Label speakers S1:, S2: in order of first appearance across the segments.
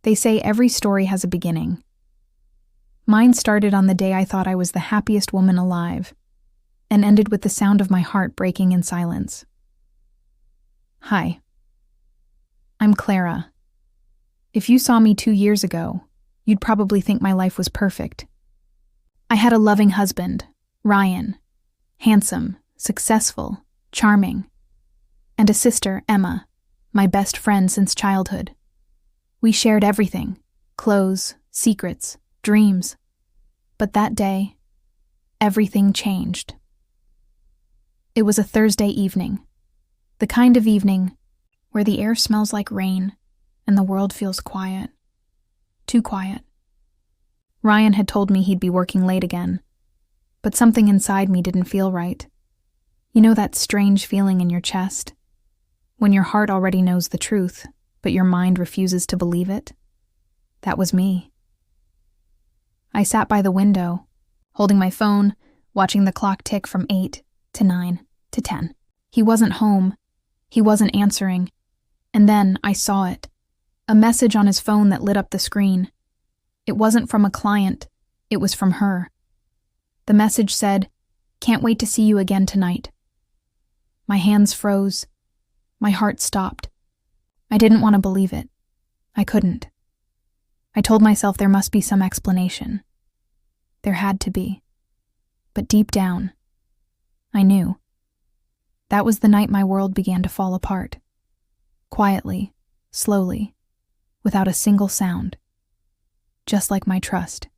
S1: They say every story has a beginning. Mine started on the day I thought I was the happiest woman alive, and ended with the sound of my heart breaking in silence. Hi. I'm Clara. If you saw me 2 years ago, you'd probably think my life was perfect. I had a loving husband, Ryan, handsome, successful, charming, and a sister, Emma, my best friend since childhood. We shared everything: clothes, secrets, dreams. But that day, everything changed. It was a Thursday evening, the kind of evening where the air smells like rain and the world feels quiet. Too quiet. Ryan had told me he'd be working late again, but something inside me didn't feel right. You know that strange feeling in your chest? When your heart already knows the truth, but your mind refuses to believe it? That was me. I sat by the window, holding my phone, watching the clock tick from 8 to 9 to 10. He wasn't home. He wasn't answering. And then I saw it. A message on his phone that lit up the screen. It wasn't from a client. It was from her. The message said, "Can't wait to see you again tonight." My hands froze. My heart stopped. I didn't want to believe it. I couldn't. I told myself there must be some explanation. There had to be. But deep down, I knew. That was the night my world began to fall apart. Quietly, slowly, without a single sound. Just like my trust.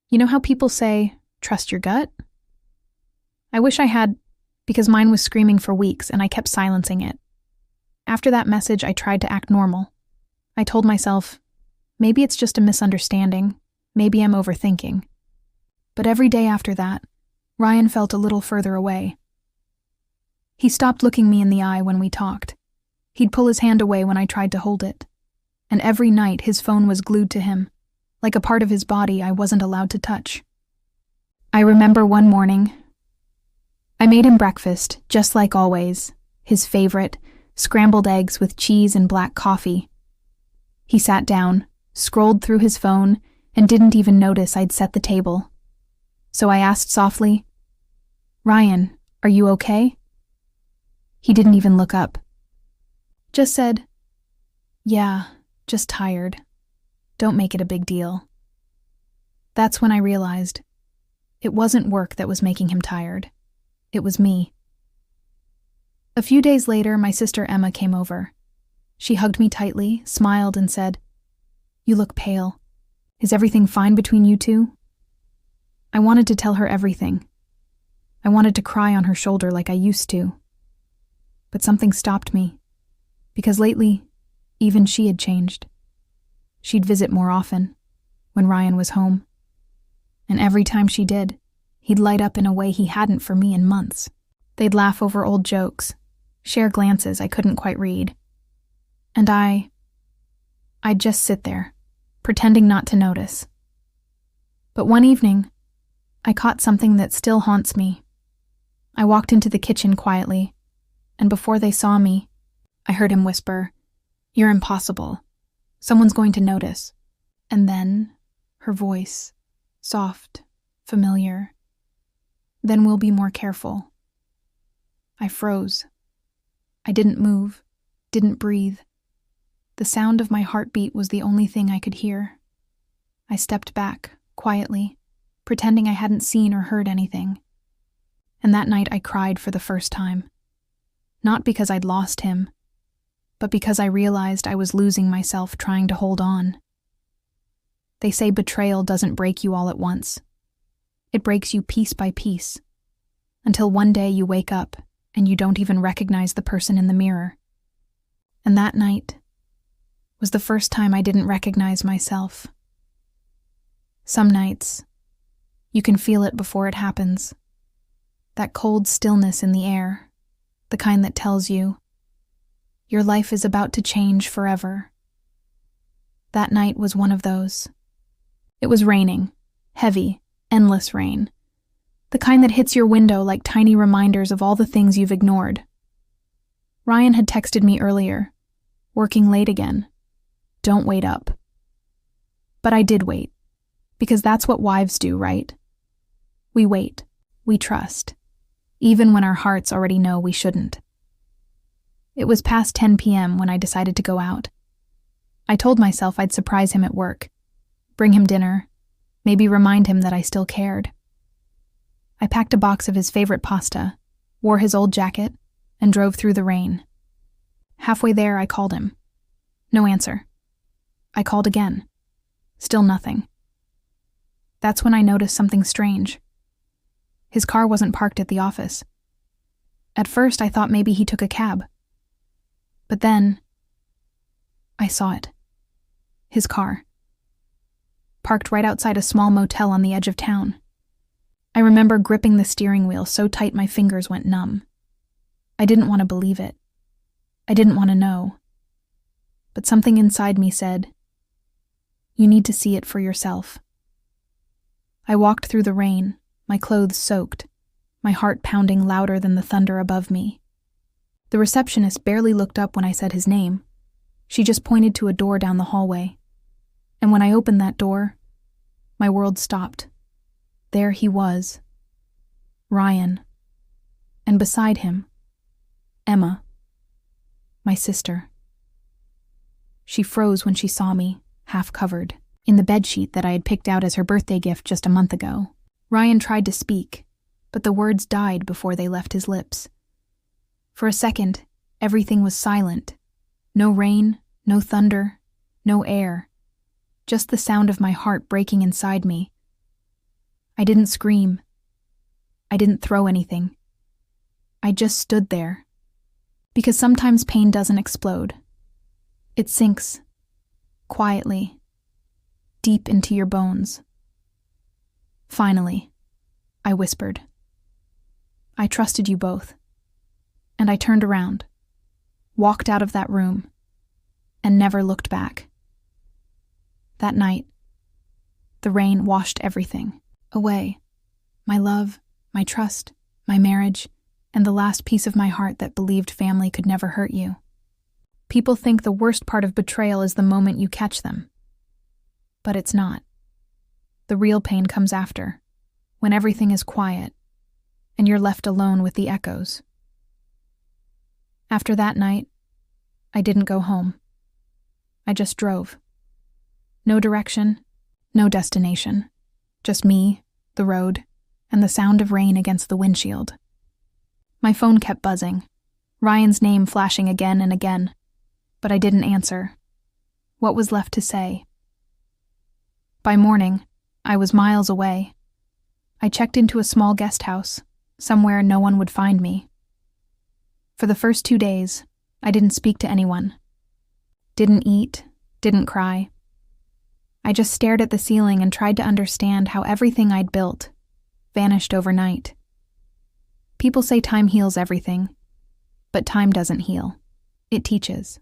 S1: You know how people say, trust your gut? I wish I had, because mine was screaming for weeks and I kept silencing it. After that message, I tried to act normal. I told myself, maybe it's just a misunderstanding, maybe I'm overthinking. But every day after that, Ryan felt a little further away. He stopped looking me in the eye when we talked. He'd pull his hand away when I tried to hold it. And every night his phone was glued to him, like a part of his body I wasn't allowed to touch. I remember one morning, I made him breakfast, just like always, his favorite, scrambled eggs with cheese and black coffee. He sat down, scrolled through his phone, and didn't even notice I'd set the table. So I asked softly, "Ryan, are you okay?" He didn't even look up. Just said, "Yeah, just tired. Don't make it a big deal." That's when I realized it wasn't work that was making him tired. It was me. A few days later, my sister Emma came over. She hugged me tightly, smiled, and said, "You look pale. Is everything fine between you two?" I wanted to tell her everything. I wanted to cry on her shoulder like I used to. But something stopped me, because lately, even she had changed. She'd visit more often, when Ryan was home. And every time she did, he'd light up in a way he hadn't for me in months. They'd laugh over old jokes, share glances I couldn't quite read. And I'd just sit there, pretending not to notice. But one evening, I caught something that still haunts me. I walked into the kitchen quietly, and before they saw me, I heard him whisper, "You're impossible. Someone's going to notice." And then, her voice, soft, familiar. "Then we'll be more careful." I froze. I didn't move, didn't breathe. The sound of my heartbeat was the only thing I could hear. I stepped back, quietly, pretending I hadn't seen or heard anything. And that night I cried for the first time. Not because I'd lost him, but because I realized I was losing myself trying to hold on. They say betrayal doesn't break you all at once. It breaks you piece by piece, until one day you wake up and you don't even recognize the person in the mirror. And that night was the first time I didn't recognize myself. Some nights, you can feel it before it happens. That cold stillness in the air, the kind that tells you, your life is about to change forever. That night was one of those. It was raining, heavy, endless rain. The kind that hits your window like tiny reminders of all the things you've ignored. Ryan had texted me earlier, working late again. Don't wait up. But I did wait, because that's what wives do, right? We wait, we trust, even when our hearts already know we shouldn't. It was past 10 p.m. when I decided to go out. I told myself I'd surprise him at work, bring him dinner, maybe remind him that I still cared. I packed a box of his favorite pasta, wore his old jacket, and drove through the rain. Halfway there, I called him. No answer. I called again. Still nothing. That's when I noticed something strange. His car wasn't parked at the office. At first, I thought maybe he took a cab. But then, I saw it. His car. Parked right outside a small motel on the edge of town. I remember gripping the steering wheel so tight my fingers went numb. I didn't want to believe it. I didn't want to know. But something inside me said, "You need to see it for yourself." I walked through the rain, my clothes soaked, my heart pounding louder than the thunder above me. The receptionist barely looked up when I said his name. She just pointed to a door down the hallway. And when I opened that door, my world stopped. There he was, Ryan. And beside him, Emma, my sister. She froze when she saw me, half covered, in the bedsheet that I had picked out as her birthday gift just a month ago. Ryan tried to speak, but the words died before they left his lips. For a second, everything was silent. No rain, no thunder, no air. Just the sound of my heart breaking inside me. I didn't scream. I didn't throw anything. I just stood there. Because sometimes pain doesn't explode. It sinks, quietly, deep into your bones. Finally, I whispered. I trusted you both. And I turned around, walked out of that room, and never looked back. That night, the rain washed everything away. My love, my trust, my marriage, and the last piece of my heart that believed family could never hurt you. People think the worst part of betrayal is the moment you catch them. But it's not. The real pain comes after, when everything is quiet, and you're left alone with the echoes. After that night, I didn't go home. I just drove. No direction, no destination. Just me, the road, and the sound of rain against the windshield. My phone kept buzzing, Ryan's name flashing again and again, but I didn't answer. What was left to say? By morning, I was miles away. I checked into a small guest house, somewhere no one would find me. For the first 2 days, I didn't speak to anyone. Didn't eat, didn't cry. I just stared at the ceiling and tried to understand how everything I'd built vanished overnight. People say time heals everything, but time doesn't heal. It teaches.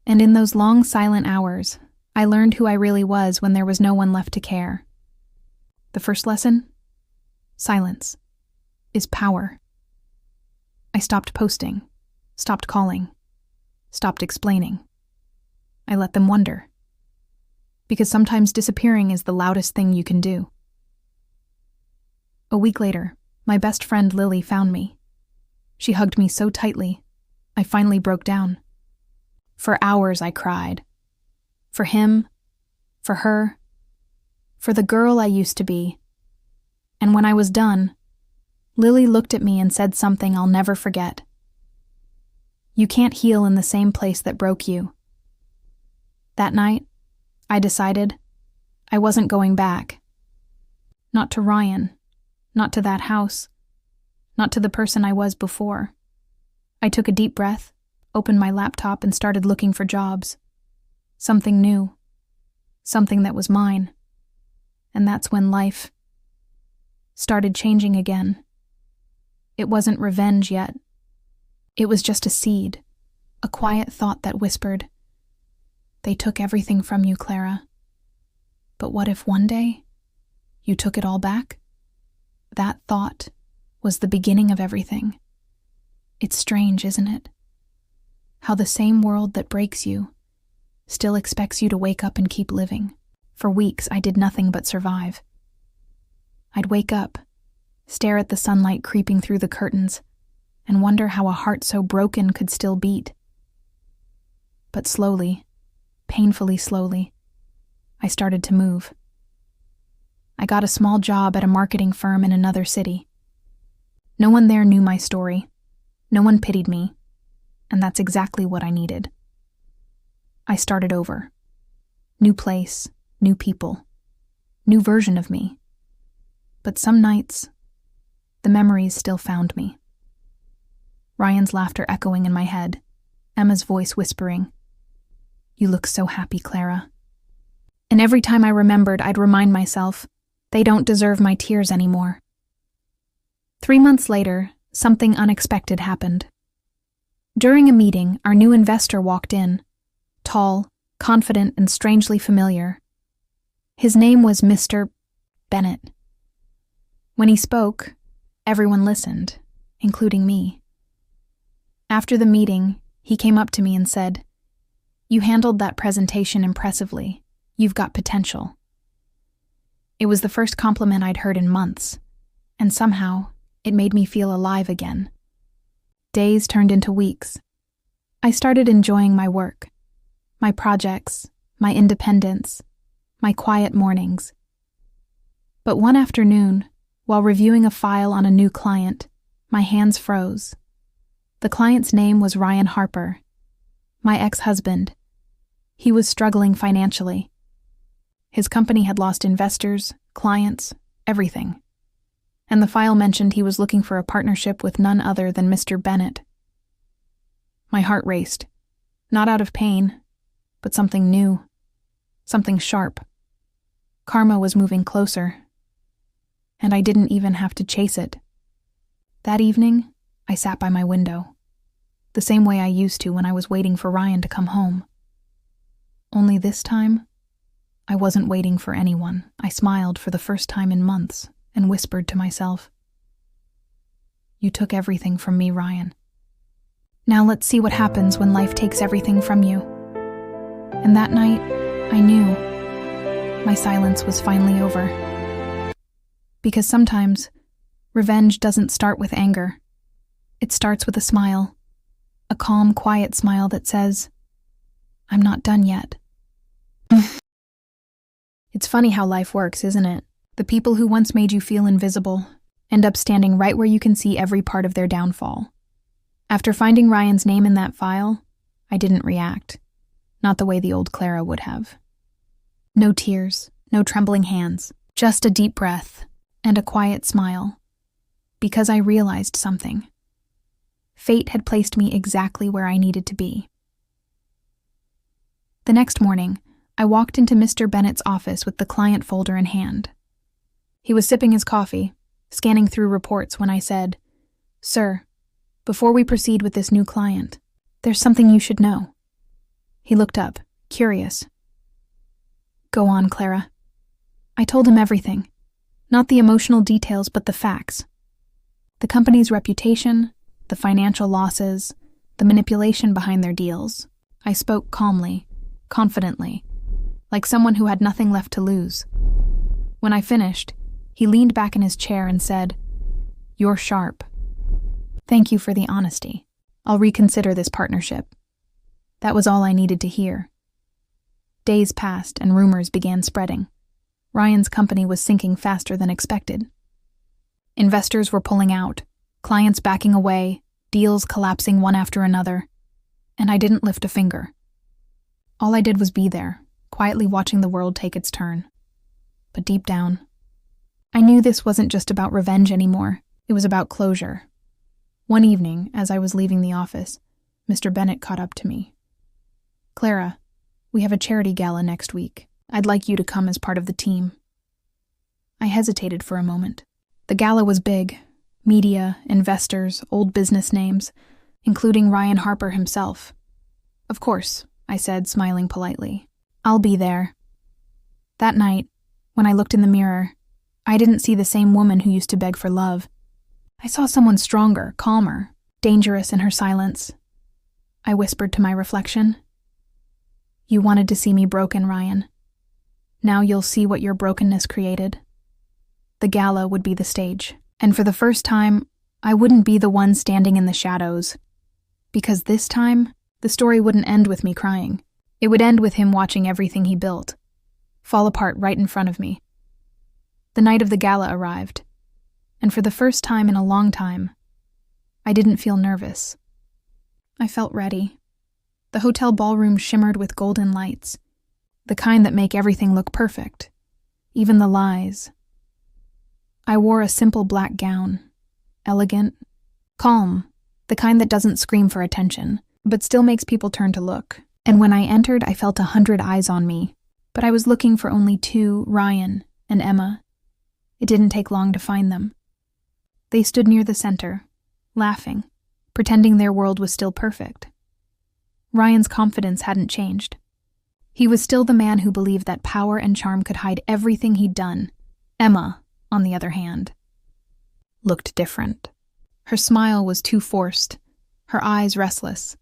S1: And in those long silent hours, I learned who I really was when there was no one left to care. The first lesson? Silence is power. I stopped posting, stopped calling, stopped explaining. I let them wonder. Because sometimes disappearing is the loudest thing you can do. A week later, my best friend Lily found me. She hugged me so tightly, I finally broke down. For hours I cried. For him, for her, for the girl I used to be. And when I was done, Lily looked at me and said something I'll never forget. You can't heal in the same place that broke you. That night, I decided I wasn't going back. Not to Ryan, not to that house, not to the person I was before. I took a deep breath, opened my laptop, and started looking for jobs. Something new, something that was mine. And that's when life started changing again. It wasn't revenge yet. It was just a seed, a quiet thought that whispered, "They took everything from you, Clara. But what if one day you took it all back?" That thought was the beginning of everything. It's strange, isn't it? How the same world that breaks you still expects you to wake up and keep living. For weeks, I did nothing but survive. I'd wake up, stare at the sunlight creeping through the curtains, and wonder how a heart so broken could still beat. But slowly, painfully slowly, I started to move. I got a small job at a marketing firm in another city. No one there knew my story. No one pitied me, and that's exactly what I needed. I started over. New place, new people, new version of me. But some nights, the memories still found me. Ryan's laughter echoing in my head, Emma's voice whispering, "You look so happy, Clara." And every time I remembered, I'd remind myself, they don't deserve my tears anymore. 3 months later, something unexpected happened. During a meeting, our new investor walked in, tall, confident, and strangely familiar. His name was Mr. Bennett. When he spoke, everyone listened, including me. After the meeting, he came up to me and said, "You handled that presentation impressively. You've got potential." It was the first compliment I'd heard in months, and somehow it made me feel alive again. Days turned into weeks. I started enjoying my work, my projects, my independence, my quiet mornings. But one afternoon, while reviewing a file on a new client, my hands froze. The client's name was Ryan Harper, my ex-husband. He was struggling financially. His company had lost investors, clients, everything. And the file mentioned he was looking for a partnership with none other than Mr. Bennett. My heart raced, not out of pain, but something new, something sharp. Karma was moving closer, and I didn't even have to chase it. That evening, I sat by my window, the same way I used to when I was waiting for Ryan to come home. Only this time, I wasn't waiting for anyone. I smiled for the first time in months and whispered to myself, "You took everything from me, Ryan. Now let's see what happens when life takes everything from you." And that night, I knew my silence was finally over. Because sometimes, revenge doesn't start with anger. It starts with a smile, a calm, quiet smile that says, "I'm not done yet." It's funny how life works, isn't it? The people who once made you feel invisible end up standing right where you can see every part of their downfall. After finding Ryan's name in that file, I didn't react, not the way the old Clara would have. No tears, no trembling hands, just a deep breath and a quiet smile, because I realized something. Fate had placed me exactly where I needed to be. The next morning, I walked into Mr. Bennett's office with the client folder in hand. He was sipping his coffee, scanning through reports when I said, "Sir, before we proceed with this new client, there's something you should know." He looked up, curious. "Go on, Clara." I told him everything. Not the emotional details, but the facts. The company's reputation, the financial losses, the manipulation behind their deals. I spoke calmly, confidently, like someone who had nothing left to lose. When I finished, he leaned back in his chair and said, "You're sharp. Thank you for the honesty. I'll reconsider this partnership." That was all I needed to hear. Days passed and rumors began spreading. Ryan's company was sinking faster than expected. Investors were pulling out, clients backing away, deals collapsing one after another, and I didn't lift a finger. All I did was be there, quietly watching the world take its turn. But deep down, I knew this wasn't just about revenge anymore. It was about closure. One evening, as I was leaving the office, Mr. Bennett caught up to me. "Clara, we have a charity gala next week. I'd like you to come as part of the team." I hesitated for a moment. The gala was big. Media, investors, old business names, including Ryan Harper himself. "Of course," I said, smiling politely. "I'll be there." That night, when I looked in the mirror, I didn't see the same woman who used to beg for love. I saw someone stronger, calmer, dangerous in her silence. I whispered to my reflection, "You wanted to see me broken, Ryan. Now you'll see what your brokenness created. The gala would be the stage, and for the first time, I wouldn't be the one standing in the shadows. Because this time, the story wouldn't end with me crying. It would end with him watching everything he built fall apart right in front of me. The night of the gala arrived, and for the first time in a long time, I didn't feel nervous. I felt ready. The hotel ballroom shimmered with golden lights, the kind that make everything look perfect, even the lies. I wore a simple black gown, elegant, calm, the kind that doesn't scream for attention, but still makes people turn to look. And when I entered, I felt 100 eyes on me, but I was looking for only two, Ryan and Emma. It didn't take long to find them. They stood near the center, laughing, pretending their world was still perfect. Ryan's confidence hadn't changed. He was still the man who believed that power and charm could hide everything he'd done. Emma, on the other hand, looked different. Her smile was too forced, her eyes restless,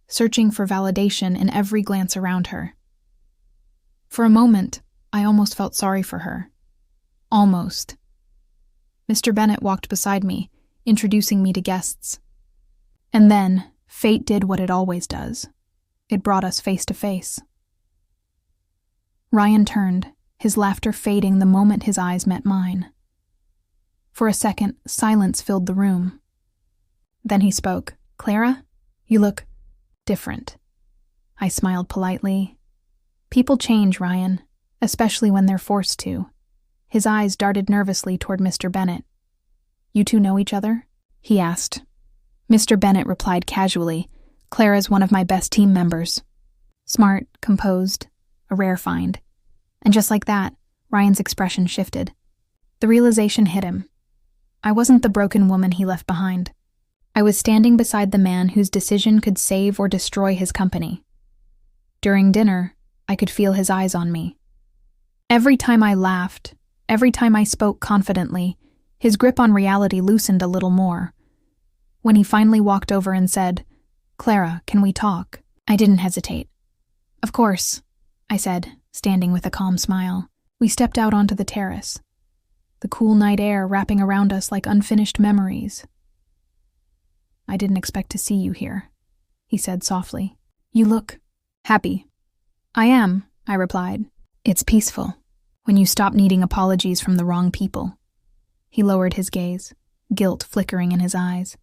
S1: searching for validation in every glance around her. For a moment, I almost felt sorry for her. Almost. Mr. Bennett walked beside me, introducing me to guests. And then, fate did what it always does. It brought us face to face. Ryan turned, his laughter fading the moment his eyes met mine. For a second, silence filled the room. Then he spoke. "Clara, you look different." I smiled politely. "People change, Ryan, especially when they're forced to." His eyes darted nervously toward Mr. Bennett. "You two know each other?" he asked. Mr. Bennett replied casually, "Clara's one of my best team members. Smart, composed, a rare find." And just like that, Ryan's expression shifted. The realization hit him. I wasn't the broken woman he left behind. I was standing beside the man whose decision could save or destroy his company. During dinner, I could feel his eyes on me. Every time I laughed, every time I spoke confidently, his grip on reality loosened a little more. When he finally walked over and said, "Clara, can we talk?" I didn't hesitate. "Of course," I said, standing with a calm smile. We stepped out onto the terrace, the cool night air wrapping around us like unfinished memories. "I didn't expect to see you here," he said softly. "You look happy." "I am," I replied. "It's peaceful, when you stop needing apologies from the wrong people." He lowered his gaze, guilt flickering in his eyes.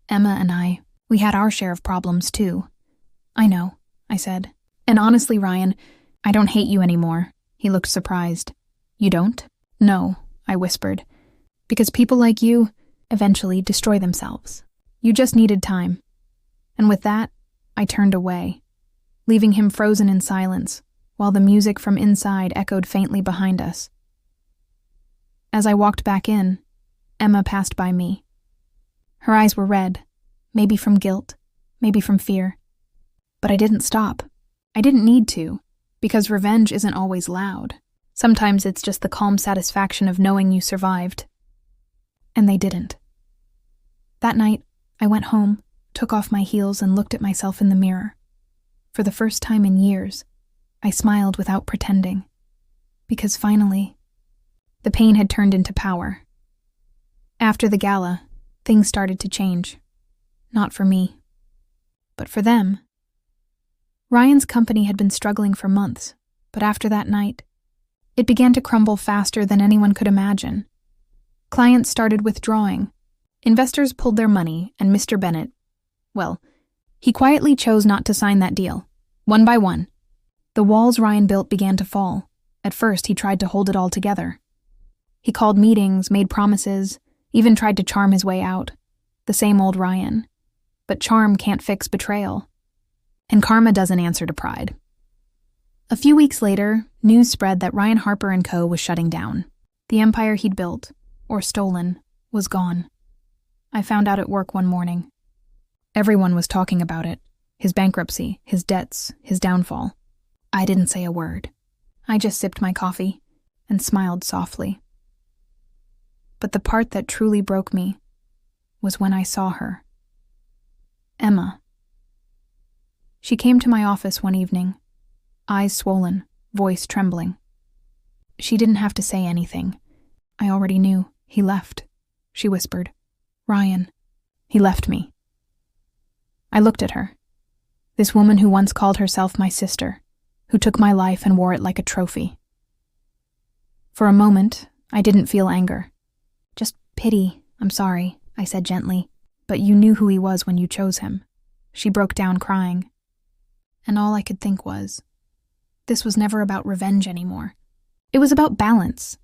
S1: "Emma and I, we had our share of problems too." "I know," I said. "And honestly, Ryan, I don't hate you anymore." He looked surprised. "You don't?" "No," I whispered. "Because people like you eventually destroy themselves. You just needed time." And with that, I turned away, leaving him frozen in silence, while the music from inside echoed faintly behind us. As I walked back in, Emma passed by me. Her eyes were red, maybe from guilt, maybe from fear. But I didn't stop. I didn't need to, because revenge isn't always loud. Sometimes it's just the calm satisfaction of knowing you survived. And they didn't. That night, I went home, took off my heels, and looked at myself in the mirror. For the first time in years, I smiled without pretending. Because finally, the pain had turned into power. After the gala, things started to change. Not for me, but for them. Ryan's company had been struggling for months, but after that night, it began to crumble faster than anyone could imagine. Clients started withdrawing. Investors pulled their money, and Mr. Bennett, well, he quietly chose not to sign that deal, one by one. The walls Ryan built began to fall. At first, he tried to hold it all together. He called meetings, made promises, even tried to charm his way out. The same old Ryan. But charm can't fix betrayal. And karma doesn't answer to pride. A few weeks later, news spread that Ryan Harper & Co. was shutting down. The empire he'd built, or stolen, was gone. I found out at work one morning. Everyone was talking about it. His bankruptcy, his debts, his downfall. I didn't say a word. I just sipped my coffee and smiled softly. But the part that truly broke me was when I saw her. Emma. She came to my office one evening, eyes swollen, voice trembling. She didn't have to say anything. I already knew. He left, she whispered. Ryan. He left me. I looked at her. This woman who once called herself my sister, who took my life and wore it like a trophy. For a moment, I didn't feel anger. Just pity. I'm sorry, I said gently. But you knew who he was when you chose him. She broke down crying. And all I could think was, this was never about revenge anymore. It was about balance.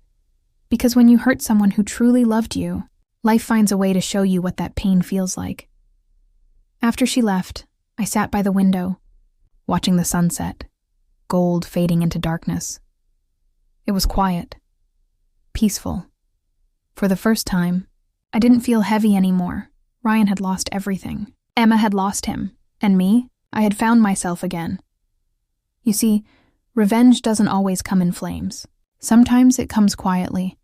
S1: Because when you hurt someone who truly loved you, life finds a way to show you what that pain feels like. After she left, I sat by the window, watching the sunset, gold fading into darkness. It was quiet, peaceful. For the first time, I didn't feel heavy anymore. Ryan had lost everything. Emma had lost him, and me, I had found myself again. You see, revenge doesn't always come in flames. Sometimes it comes quietly,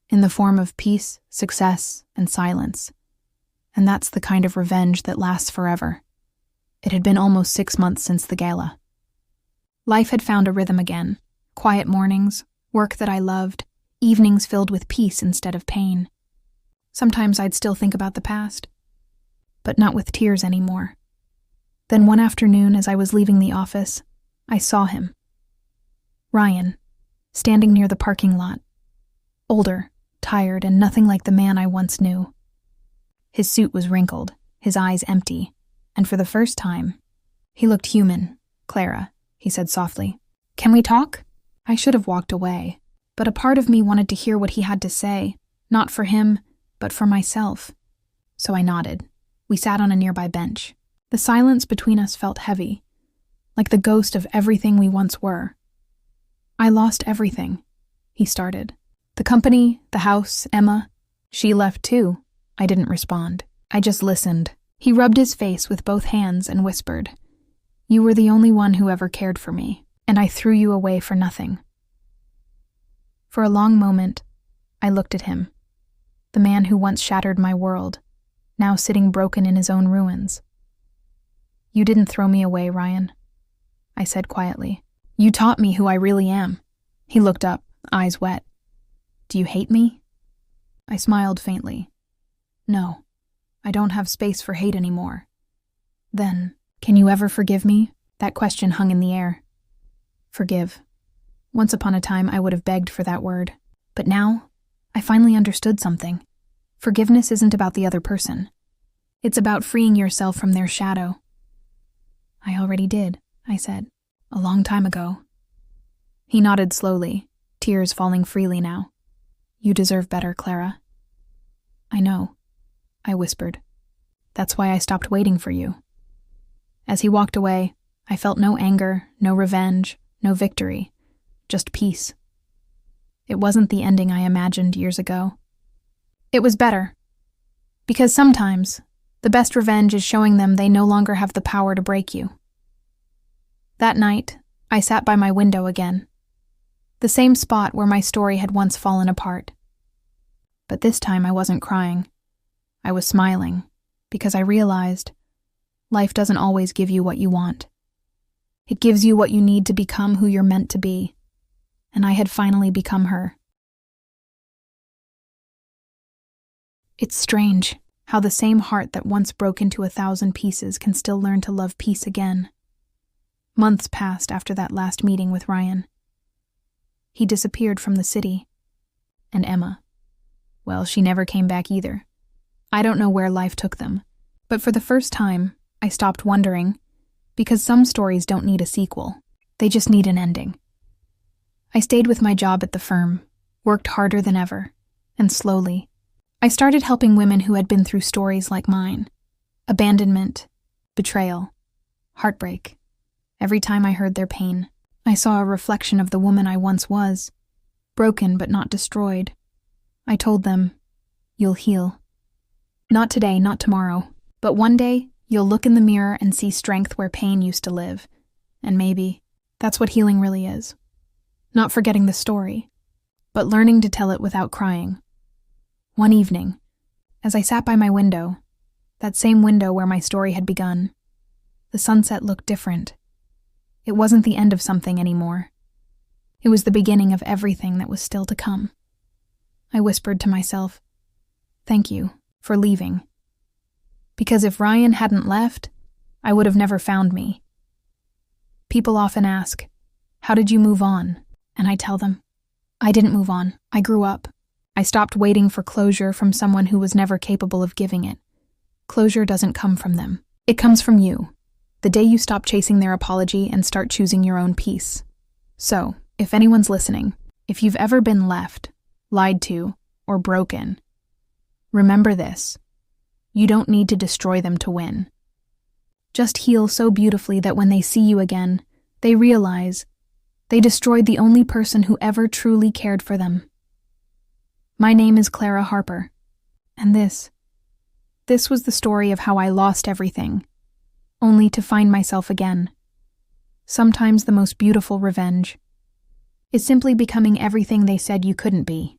S1: in the form of peace, success, and silence. And that's the kind of revenge that lasts forever. It had been almost 6 months since the gala. Life had found a rhythm again. Quiet mornings, work that I loved, evenings filled with peace instead of pain. Sometimes I'd still think about the past, but not with tears anymore. Then one afternoon, as I was leaving the office, I saw him. Ryan, standing near the parking lot. Older, tired, and nothing like the man I once knew. His suit was wrinkled, his eyes empty, and for the first time, he looked human. Clara, he said softly, "Can we talk?" I should have walked away, but a part of me wanted to hear what he had to say, not for him, but for myself. So I nodded. We sat on a nearby bench. The silence between us felt heavy, like the ghost of everything we once were. "I lost everything," he started. "The company, the house, Emma. She left too." I didn't respond. I just listened. He rubbed his face with both hands and whispered, "You were the only one who ever cared for me, and I threw you away for nothing." For a long moment, I looked at him, the man who once shattered my world, now sitting broken in his own ruins. "You didn't throw me away, Ryan," I said quietly. "You taught me who I really am." He looked up, eyes wet. "Do you hate me?" I smiled faintly. "No, I don't have space for hate anymore." "Then, can you ever forgive me?" That question hung in the air. Forgive. Once upon a time, I would have begged for that word. But now, I finally understood something. Forgiveness isn't about the other person. It's about freeing yourself from their shadow. "I already did," I said, "a long time ago." He nodded slowly, tears falling freely now. "You deserve better, Clara." "I know," I whispered. "That's why I stopped waiting for you." As he walked away, I felt no anger, no revenge, no victory, just peace. It wasn't the ending I imagined years ago. It was better. Because sometimes, the best revenge is showing them they no longer have the power to break you. That night, I sat by my window again. The same spot where my story had once fallen apart. But this time I wasn't crying. I was smiling, because I realized life doesn't always give you what you want. It gives you what you need to become who you're meant to be. And I had finally become her. It's strange how the same heart that once broke into 1,000 pieces can still learn to love peace again. Months passed after that last meeting with Ryan. He disappeared from the city. And Emma, well, she never came back either. I don't know where life took them, but for the first time, I stopped wondering, because some stories don't need a sequel. They just need an ending. I stayed with my job at the firm, worked harder than ever, and slowly, I started helping women who had been through stories like mine. Abandonment, betrayal, heartbreak. Every time I heard their pain, I saw a reflection of the woman I once was, broken but not destroyed. I told them, "You'll heal. Not today, not tomorrow, but one day you'll look in the mirror and see strength where pain used to live. And maybe that's what healing really is. Not forgetting the story, but learning to tell it without crying." One evening, as I sat by my window, that same window where my story had begun, the sunset looked different. It wasn't the end of something anymore. It was the beginning of everything that was still to come. I whispered to myself, "Thank you for leaving." Because if Ryan hadn't left, I would have never found me. People often ask, "How did you move on?" And I tell them, I didn't move on. I grew up. I stopped waiting for closure from someone who was never capable of giving it. Closure doesn't come from them. It comes from you, the day you stop chasing their apology and start choosing your own peace. So, if anyone's listening, if you've ever been left, lied to, or broken, remember this. You don't need to destroy them to win. Just heal so beautifully that when they see you again, they realize they destroyed the only person who ever truly cared for them. My name is Clara Harper, and this was the story of how I lost everything, only to find myself again. Sometimes the most beautiful revenge is simply becoming everything they said you couldn't be.